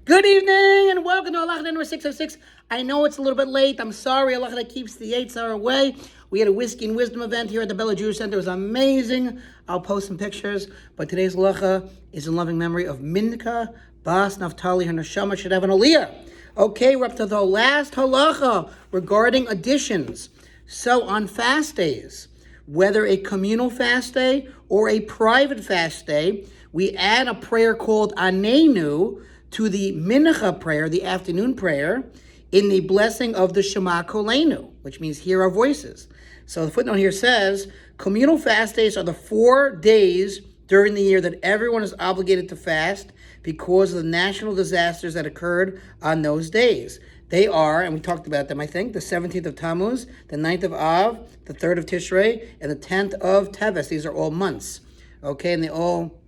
Good evening and welcome to Halacha number 606. I know it's a little bit late. I'm sorry. Halacha that keeps the Yetzer away. We had a Whiskey and Wisdom event here at the Bella Jewish Center. It was amazing. I'll post some pictures. But today's Halacha is in loving memory of Minka Bas Naftali. Her neshama should have an aliyah. Okay, we're up to the last Halacha regarding additions. So on fast days, whether a communal fast day or a private fast day, we add a prayer called Anenu to the Mincha prayer, the afternoon prayer, in the blessing of the Shema Kolenu, which means hear our voices. So the footnote here says, communal fast days are the 4 days during the year that everyone is obligated to fast because of the national disasters that occurred on those days. They are, and we talked about them, I think, the 17th of Tammuz, the 9th of Av, the 3rd of Tishrei, and the 10th of Teves. These are all months, okay? And they all,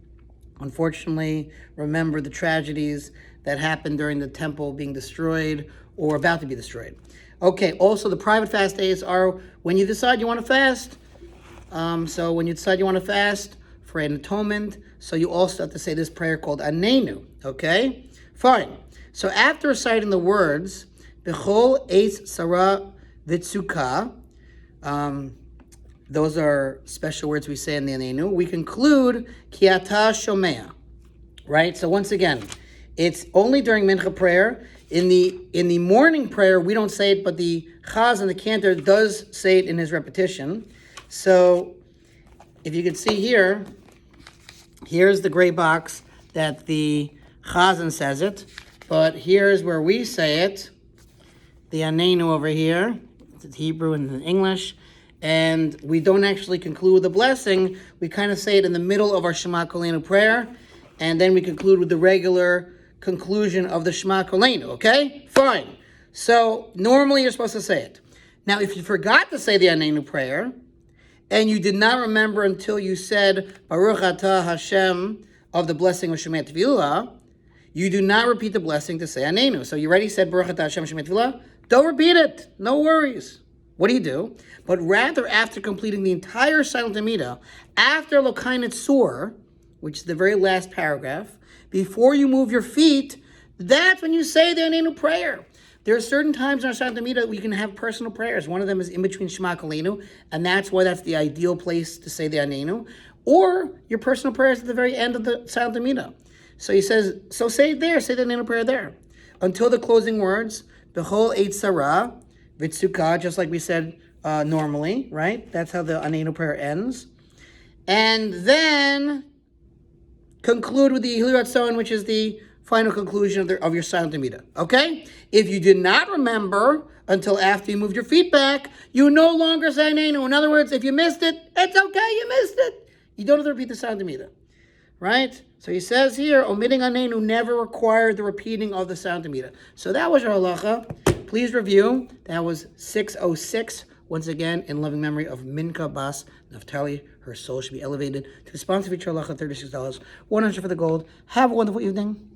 unfortunately, remember the tragedies that happened during the temple being destroyed or about to be destroyed. Okay, also the private fast days are when you decide you want to fast. So when you decide you want to fast for an atonement, so you also have to say this prayer called Anenu, okay? Fine. So after reciting the words, B'chol Eitz Sarah Vitzuka, those are special words we say in the Anenu, we conclude Ki Ata Shomea, right? So once again, it's only during Mincha prayer. In the morning prayer, we don't say it, but the Chaz and the Cantor does say it in his repetition. So if you can see here, here's the gray box that the Chazan says it, but here's where we say it, the Anenu over here, it's Hebrew and English, and we don't actually conclude with the blessing. We kind of say it in the middle of our Shema Kolenu prayer, and then we conclude with the regular conclusion of the Shema Kolenu, okay? Fine. So normally you're supposed to say it. Now, if you forgot to say the Anenu prayer, and you did not remember until you said Baruch Atah Hashem of the blessing of Shema Tevilah, you do not repeat the blessing to say Anenu. So you already said Baruch Atah Hashem Shema Tevilah, don't repeat it. No worries. What do? But rather, after completing the entire silent Amidah, after Lokainit Sur, which is the very last paragraph, before you move your feet, that's when you say the Anenu prayer. There are certain times in our silent Amidah we can have personal prayers. One of them is in between Shema Kolenu, and that's why that's the ideal place to say the Anenu. Or your personal prayers at the very end of the silent Amidah. So he says, so say it there, say the Anenu prayer there. Until the closing words, B'chol Eitz Sarah Vitzuka, just like we said normally, right? That's how the Anenu prayer ends. And then conclude with the Hilul Ratzon, which is the final conclusion of your silent Amidah. Okay? If you did not remember until after you moved your feet back, you no longer say Anenu. In other words, if you missed it, it's okay, you missed it. You don't have to repeat the silent Amidah. Right? So he says here, omitting Anenu never required the repeating of the silent Amidah. So that was your halacha. Please review. That was 606. Once again, in loving memory of Minka Bas Naftali. Her soul should be elevated to the sponsor feature halacha, $36, $100 for the gold. Have a wonderful evening.